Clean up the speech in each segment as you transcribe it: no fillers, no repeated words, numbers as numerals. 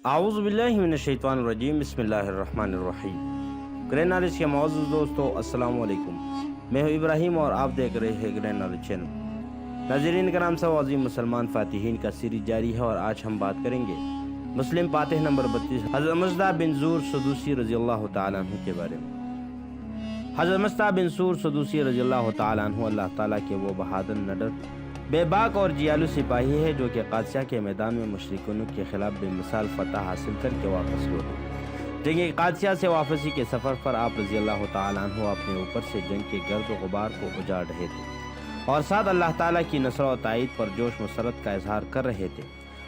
اعوذ باللہ من الشیطان الرجیم، بسم اللہ الرحمن الرحیم۔ گرین نالج کے معزز دوستو، السلام علیکم۔ میں ہوں ابراہیم اور آپ دیکھ رہے ہیں گرین نالج چینل۔ ناظرین کرام، سب عظیم مسلمان فاتحین کا سیریز جاری ہے اور آج ہم بات کریں گے مسلم فاتح نمبر 32 حضرت مصطفیٰ بن زور سدوسی رضی اللہ تعالیٰ عنہ کے بارے میں۔ حضرت مصطفیٰ بن زور سدوسی رضی اللہ تعالیٰ عنہ اللہ تعالیٰ کے وہ بہادر نڈر، بے باک اور جیالو سپاہی ہے جو کہ قادسیہ کے میدان میں مشرکین کے خلاف بے مثال فتح حاصل کر کے واپس لوٹے۔ جنگ قادسیہ سے واپسی کے سفر پر آپ رضی اللہ تعالیٰ عنہ اپنے اوپر سے جنگ کے گرد و غبار کو اجاڑ رہے تھے اور ساتھ اللہ تعالیٰ کی نصر و تائید پر جوش مسرت کا اظہار کر رہے تھے۔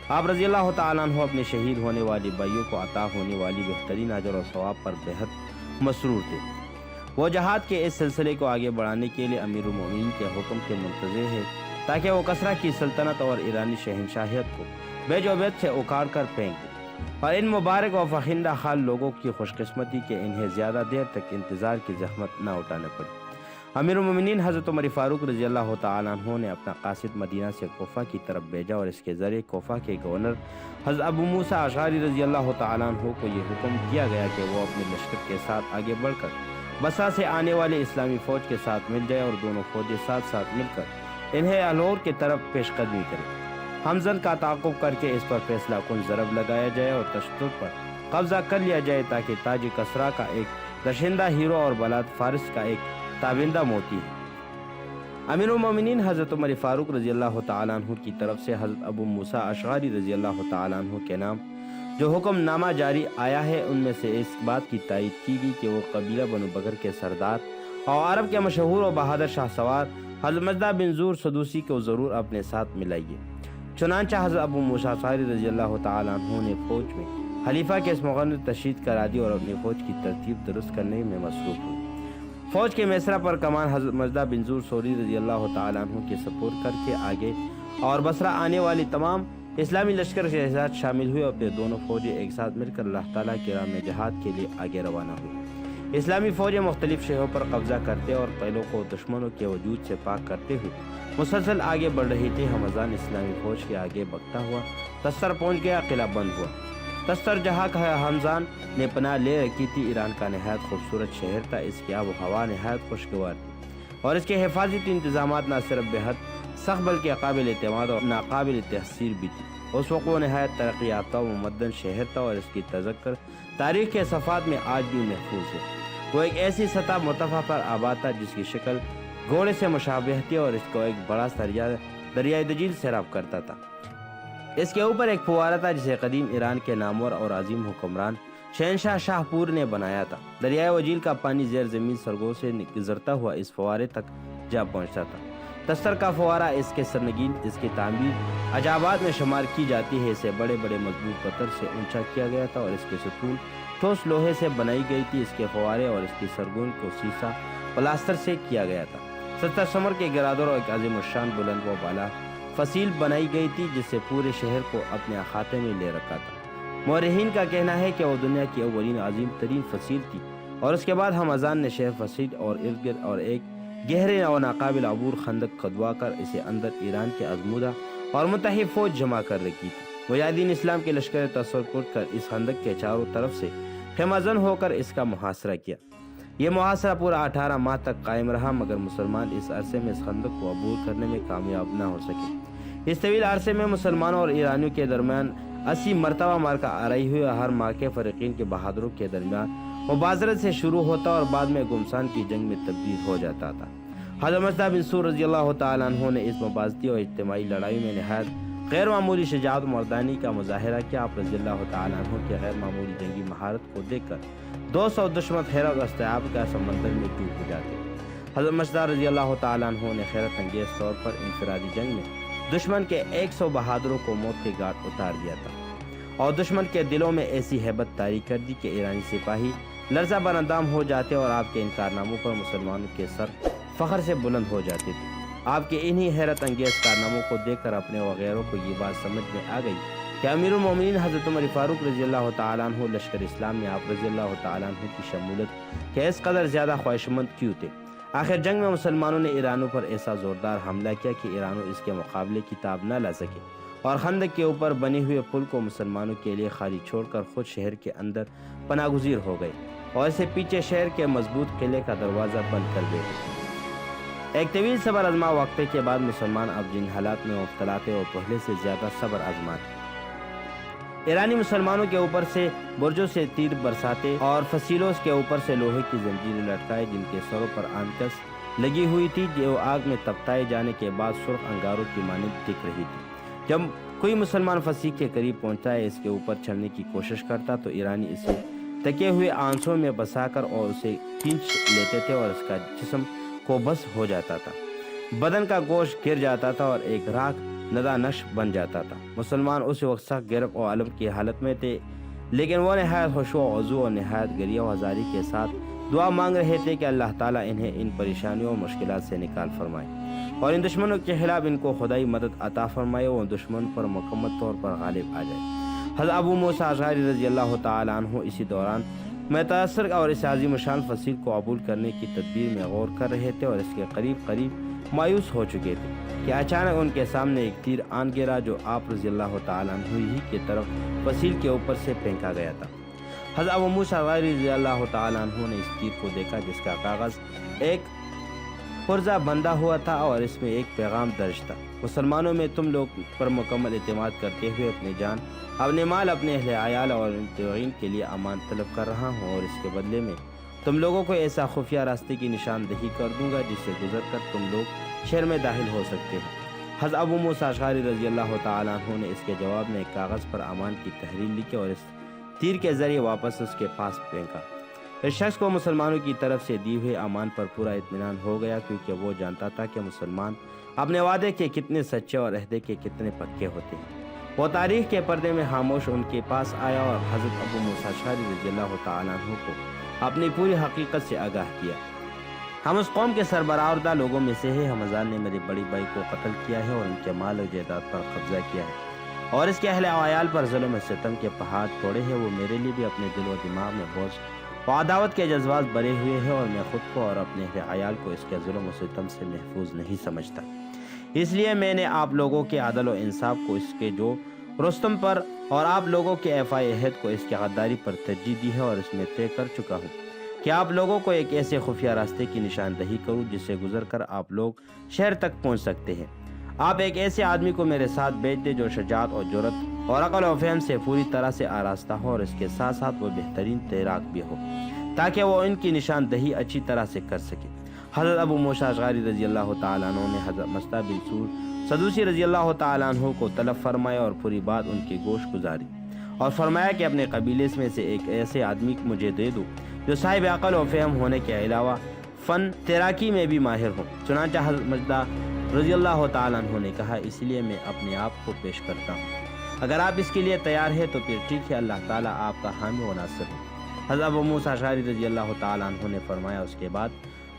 آپ رضی اللہ تعالیٰ عنہ اپنے شہید ہونے والی بھائیوں کو عطا ہونے والی بہترین اجر و ثواب پر بہت مسرور تھے۔ وہ جہاد کے اس سلسلے کو آگے بڑھانے کے لیے امیر المومنین کے حکم کے منتظر ہیں تاکہ وہ کسریٰ کی سلطنت اور ایرانی شہنشاہیت کو بیج و بیت سے اکھاڑ کر پھینک دیں، اور ان مبارک و فخندہ حال لوگوں کی خوش قسمتی کہ انہیں زیادہ دیر تک انتظار کی زحمت نہ اٹھانا پڑی۔ امیر المومنین حضرت عمر فاروق رضی اللہ تعالیٰ عنہ نے اپنا قاصد مدینہ سے کوفہ کی طرف بھیجا اور اس کے ذریعے کوفہ کے گورنر حضرت ابو موسیٰ اشعری رضی اللہ تعالیٰ عنہ کو یہ حکم کیا گیا کہ وہ اپنے لشکر کے ساتھ آگے بڑھ کر بصرہ سے آنے والے اسلامی فوج کے ساتھ مل جائے اور دونوں فوجیں ساتھ ساتھ مل کر انہیں الور کی طرف پیش قدمی کرے۔ حمزن کا تعاقب کر کے اس پر فیصلہ کن ضرب لگایا جائے اور تشدد پر قبضہ کر لیا جائے تاکہ تاج کسریٰ کا ایک درشندہ ہیرو اور بلاد فارس کا ایک تابندہ موتی ہے۔ امیر المومنین حضرت عمر فاروق رضی اللہ تعالیٰ عنہ کی طرف سے حضرت ابو موسیٰ اشعری رضی اللہ تعالیٰ عنہ کے نام جو حکم نامہ جاری آیا ہے ان میں سے اس بات کی تائید کی گئی کہ وہ قبیلہ بنو بکر کے سردار اور عرب کے مشہور و بہادر شاہ سوار حضرت مصطفیٰ بن زور سدوسی کو ضرور اپنے ساتھ ملائیے۔ چنانچہ حضرت ابو موسیٰ اشعری رضی اللہ تعالیٰ عنہ نے فوج میں خلیفہ کے اس مقرر تشریف کرا دی اور اپنی فوج کی ترتیب درست کرنے میں مصروف ہوئی۔ فوج کے میسرہ پر کمان حضرت مصطفیٰ بن زور سوری رضی اللہ تعالیٰ عنہ کے سپرد کر کے آگے اور بصرہ آنے والی تمام اسلامی لشکر کے ساتھ شامل ہوئے۔ اپنے دونوں فوجیں ایک ساتھ مل کر اللہ تعالیٰ کی راہ میں جہاد کے لیے آگے روانہ ہوئی۔ اسلامی فوجیں مختلف شہروں پر قبضہ کرتے اور قلعوں کو دشمنوں کے وجود سے پاک کرتے ہوئے مسلسل آگے بڑھ رہی تھی۔ ہمذان اسلامی فوج کے آگے بڑھتا ہوا تستر پہنچ گیا، قلعہ بند ہوا۔ تستر جہاں کا ہمذان نے پناہ لے رکھی تھی، ایران کا نہایت خوبصورت شہر تھا۔ اس کی آب و ہوا نہایت خوشگوار تھی اور اس کے حفاظتی انتظامات نہ صرف بہت سخت بلکہ قابل اعتماد اور ناقابل تحسیر بھی تھی۔ اس وقت وہ نہایت ترقی یافتہ و ممدن شہر تھا اور اس کی تذکر تاریخ کے صفحات میں آج بھی محفوظ ہے۔ وہ ایک ایسی سطح مرتفع پر آباد تھا جس کی شکل گھوڑے سے مشابہ تھی اور اس کو ایک بڑا دریائے دجیل سیراب کرتا تھا۔ اس کے اوپر ایک فوارہ تھا جسے قدیم ایران کے نامور اور عظیم حکمران شہنشاہ شاہ پور نے بنایا تھا۔ دریائے وجیل کا پانی زیر زمین سرگوں سے گزرتا ہوا اس فوارے تک جا پہنچتا تھا۔ تستر کا فوارہ اس کے سرنگین اس کی تعمیر عجائبات میں شمار کی جاتی ہے۔ اسے بڑے بڑے مضبوط پتھر سے اونچا کیا گیا تھا اور اس کے ستون ٹھوس لوہے سے بنائی گئی تھی۔ اس کے فوارے اور اس کی سرگون کو سیسا پلاسٹر سے کیا گیا تھا۔ 70 سمر کے گرادر اور ایک عظیم الشان بلند و بالا فصیل بنائی گئی تھی جس سے پورے شہر کو اپنے احاطے میں لے رکھا تھا۔ مورخین کا کہنا ہے کہ وہ دنیا کی اولین عظیم ترین فصیل تھی اور اس کے بعد ہمذان نے شہر فصیل اور ارد گرد اور ایک گہرے اور ناقابل عبور خندق کھدوا کر اسے اندر ایران کے آزمودہ اور متحد فوج جمع کر رکھی تھی۔ مجاہدین اسلام کے لشکر تصور کر کر اس خندق کے چاروں طرف سے خیمہ زن ہو کر اس کا محاصرہ کیا۔ یہ محاصرہ پورا 18 ماہ تک قائم رہا مگر مسلمان اس عرصے میں اس خندق کو عبور کرنے میں کامیاب نہ ہو سکے۔ اس طویل عرصے میں مسلمانوں اور ایرانیوں کے درمیان 80 مرتبہ معرکہ آرائی ہوئی۔ ہر معرکے فریقین کے بہادروں کے درمیان مبارزت سے شروع ہوتا اور بعد میں گمسان کی جنگ میں تبدیل ہو جاتا تھا۔ حضرت مصطفیٰ بن زور رضی اللہ تعالیٰ عنہ نے اس مبارزتی اور اجتماعی لڑائی میں نہایت غیر معمولی شجاعت و مردانی کا مظاہرہ کیا۔ آپ رضی اللہ تعالیٰ عنہ کے غیر معمولی جنگی مہارت کو دیکھ کر 200 دشمن حیرت و استیعاب کا سمندر میں ڈوب جاتے۔ حضرت مصطفیٰ رضی اللہ تعالیٰ عنہ نے حیرت انگیز طور پر انفرادی جنگ میں دشمن کے 100 بہادروں کو موت کے گھاٹ اتار دیا تھا اور دشمن کے دلوں میں ایسی ہیبت طاری کر دی کہ ایرانی سپاہی لرزہ بر اندام ہو جاتے اور آپ کے ان کارناموں پر مسلمانوں کے سر فخر سے بلند ہو جاتے تھے۔ آپ کے انہی حیرت انگیز کارناموں کو دیکھ کر اپنے وغیروں کو یہ بات سمجھ میں آ گئی کہ امیر المومنین حضرت عمر فاروق رضی اللہ تعالیٰ عنہ لشکر اسلام میں آپ رضی اللہ تعالیٰ عنہ کی شمولیت کے اس قدر زیادہ خواہشمند کیوں تھے۔ آخر جنگ میں مسلمانوں نے ایرانوں پر ایسا زوردار حملہ کیا کہ ایرانوں اس کے مقابلے کی تاب نہ لا سکے اور خندق کے اوپر بنے ہوئے پل کو مسلمانوں کے لیے خالی چھوڑ کر خود شہر کے اندر پناہ گزیر ہو گئے اور اسے پیچھے شہر کے مضبوط قلعے کا دروازہ بند کر بیٹھے۔ ایک طویل صبر آزما وقفے کے بعد مسلمان اب جن حالات میں مبتلا تھے وہ پہلے سے زیادہ صبر آزما تھے۔ ایرانی مسلمانوں کے اوپر سے برجوں سے تیر برساتے اور فسیلوں کے اوپر سے لوہے کی زنجیریں لٹکائے جن کے سروں پر آنکس لگی ہوئی تھی جو آگ میں تپتائے جانے کے بعد سرخ انگاروں کی مانند دکھ رہی تھی۔ جب کوئی مسلمان فصیح کے قریب پہنچتا ہے اس کے اوپر چڑھنے کی کوشش کرتا تو ایرانی اسے تکے ہوئے آنسوں میں بسا کر اور اسے کھینچ لیتے تھے اور اس کا جسم کو بس ہو جاتا تھا، بدن کا گوشت گر جاتا تھا اور ایک راکھ ندا نش بن جاتا تھا۔ مسلمان اس وقت سخت گرفت و علم کی حالت میں تھے، لیکن وہ نہایت خشوع و خضوع اور نہایت گریہ و ہزاری کے ساتھ دعا مانگ رہے تھے کہ اللہ تعالیٰ انہیں ان پریشانیوں اور مشکلات سے نکال فرمائے اور ان دشمنوں کے خلاف ان کو خدائی مدد عطا فرمائے اور دشمن پر مکمل طور پر غالب آ جائے۔ حضرت ابو موسیٰ اشعری رضی اللہ تعالیٰ عنہ اسی دوران متاثر اور اس عظیم شان فصیل کو قبول کرنے کی تدبیر میں غور کر رہے تھے اور اس کے قریب مایوس ہو چکے تھے کہ اچانک ان کے سامنے ایک تیر آن گرا جو آپ رضی اللہ تعالیٰ عنہ ہی کی طرف فصیل کے اوپر سے پھینکا گیا تھا۔ حضرت ابو موسیٰ اشعری رضی اللہ تعالیٰ عنہ نے اس تیر کو دیکھا جس کا کاغذ ایک پرزہ بندھا ہوا تھا اور اس میں ایک پیغام درج تھا: مسلمانوں میں تم لوگ پر مکمل اعتماد کرتے ہوئے اپنی جان، اپنے مال، اپنے اہل عیال اور متقین کے لیے امان طلب کر رہا ہوں اور اس کے بدلے میں تم لوگوں کو ایسا خفیہ راستے کی نشاندہی کر دوں گا جس سے گزر کر تم لوگ شہر میں داخل ہو سکتے ہیں۔ حضرت ابو موسیٰ اشعری رضی اللہ تعالیٰ عنہ نے اس کے جواب میں ایک کاغذ پر امان کی تحریر لکھی اور اس تیر کے ذریعے واپس اس کے پاس پھینکا۔ اس شخص کو مسلمانوں کی طرف سے دی ہوئے امان پر پورا اطمینان ہو گیا کیونکہ وہ جانتا تھا کہ مسلمان اپنے وعدے کے کتنے سچے اور عہدے کے کتنے پکے ہوتے ہیں۔ وہ تاریخ کے پردے میں خاموش ان کے پاس آیا اور حضرت ابو موسیٰ اشعری رضی اللہ تعالیٰ عنہ کو اپنی پوری حقیقت سے آگاہ کیا۔ ہم اس قوم کے سربراہ لوگوں میں سے ہیں، حمزان نے میرے بڑی بھائی کو قتل کیا ہے اور ان کے مال و جائیداد پر قبضہ کیا ہے اور اس کے اہل و عیال پر ظلم و ستم کے پہاڑ توڑے ہیں۔ وہ میرے لیے بھی اپنے دل و دماغ میں بوجھ و عداوت کے جذبات بھرے ہوئے ہیں اور میں خود کو اور اپنے اہل عیال کو اس کے ظلم و ستم سے محفوظ نہیں سمجھتا۔ اس لیے میں نے آپ لوگوں کے عدل و انصاف کو اس کے جو رستم پر اور آپ لوگوں کے ایفائے عہد کو اس کی غداری پر ترجیح دی ہے اور اس میں طے کر چکا ہوں کہ آپ لوگوں کو ایک ایسے خفیہ راستے کی نشاندہی کروں جس سے گزر کر آپ لوگ شہر تک پہنچ سکتے ہیں۔ آپ ایک ایسے آدمی کو میرے ساتھ بھیج دیں جو شجاعت اور جرأت اور عقل و فہم سے پوری طرح سے آراستہ ہو اور اس کے ساتھ ساتھ وہ بہترین تیراک بھی ہو تاکہ وہ ان کی نشاندہی اچھی طرح سے کر سکے۔ حضرت ابو موسیٰ اشعری رضی اللہ تعالیٰ عنہ نے حضرت مصطح بن سور سدوسی رضی اللہ تعالیٰ عنہ کو طلب فرمایا اور پوری بات ان کی گوش گزاری اور فرمایا کہ اپنے قبیلے میں سے ایک ایسے آدمی مجھے دے دو جو صاحب عقل و فہم ہونے کے علاوہ فن تیراکی میں بھی ماہر ہو۔ چنانچہ حضرت مصطح رضی اللہ تعالیٰ عنہ نے کہا اس لیے میں اپنے آپ کو پیش کرتا ہوں، اگر آپ اس کے لیے تیار ہیں تو پھر ٹھیک ہے، اللہ تعالیٰ آپ کا حامی و ناصر ہے۔ حضرت ابو موسیٰ اشعری رضی اللہ تعالیٰ عنہ نے فرمایا۔ اس کے بعد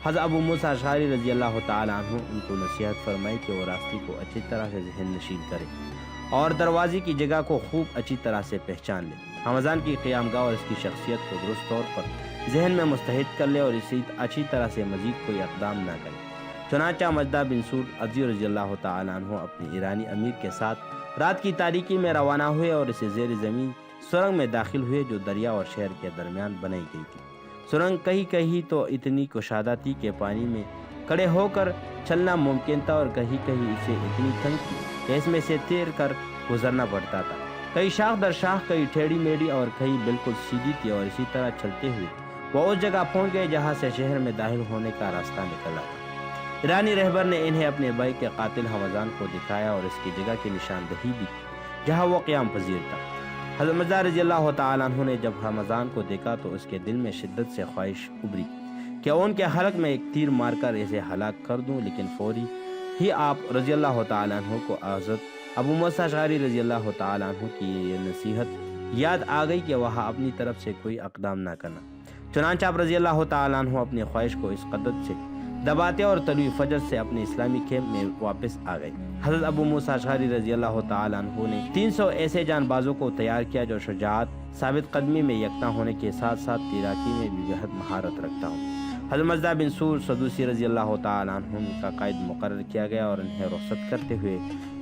حضرت ابو موسیٰ اشعری رضی اللہ تعالیٰ عنہ ان کو نصیحت فرمائی کہ وہ راستے کو اچھی طرح سے ذہن نشین کرے اور دروازے کی جگہ کو خوب اچھی طرح سے پہچان لے، حمزان کی قیام گاہ اور اس کی شخصیت کو درست طور پر ذہن میں مستحد کر لے اور اسی اچھی طرح سے مزید کوئی اقدام نہ کرے۔ چنانچہ مصطح بن سور عزی رضی اللہ تعالیٰ عنہ اپنے ایرانی امیر کے ساتھ رات کی تاریکی میں روانہ ہوئے اور اسے زیر زمین سرنگ میں داخل ہوئے جو دریا اور شہر کے درمیان بنائی گئی تھی۔ سرنگ کہیں کہیں تو اتنی کشادہ تھی کہ پانی میں کھڑے ہو کر چلنا ممکن تھا اور کہیں کہیں اسے اتنی تنگ تھی کہ اس میں سے تیر کر گزرنا پڑتا تھا۔ کئی شاخ در شاخ، کئی ٹیڑھی میڑھی اور کہیں بالکل سیدھی تھی اور اسی طرح چلتے ہوئے وہ اس جگہ پہنچ گئے جہاں سے شہر میں داخل ہونے کا راستہ نکلا تھا۔ ایرانی رہبر نے انہیں اپنے بھائی کے قاتل حمزان کو دکھایا اور اس کی جگہ کی نشاندہی دی جہاں وہ قیام پذیر تھا۔ حضرت مصطح رضی اللہ تعالیٰ عنہ نے جب حمزان کو دیکھا تو اس کے دل میں شدت سے خواہش ابھری کہ ان کے حلق میں ایک تیر مار کر اسے ہلاک کر دوں، لیکن فوری ہی آپ رضی اللہ تعالیٰ عنہ کو حضرت ابو موسیٰ اشعری رضی اللہ تعالیٰ عنہ کی یہ نصیحت یاد آ گئی کہ وہاں اپنی طرف سے کوئی اقدام نہ کرنا۔ چنانچہ آپ رضی اللہ تعالیٰ عنہ اپنی خواہش کو اس قدر سے دباتے اور طلوع فجر سے اپنے اسلامی کیمپ میں واپس آ گئے۔ حضرت ابو موسیٰ اشعری رضی اللہ تعالیٰ عنہ نے 300 ایسے جان بازوں کو تیار کیا جو شجاعت، ثابت قدمی میں یکتا ہونے کے ساتھ ساتھ تیراکی میں بھی بہت مہارت رکھتا ہوں۔ حضرت مصطح بن سور سدوسی رضی اللہ تعالیٰ عنہ کا قائد مقرر کیا گیا اور انہیں رخصت کرتے ہوئے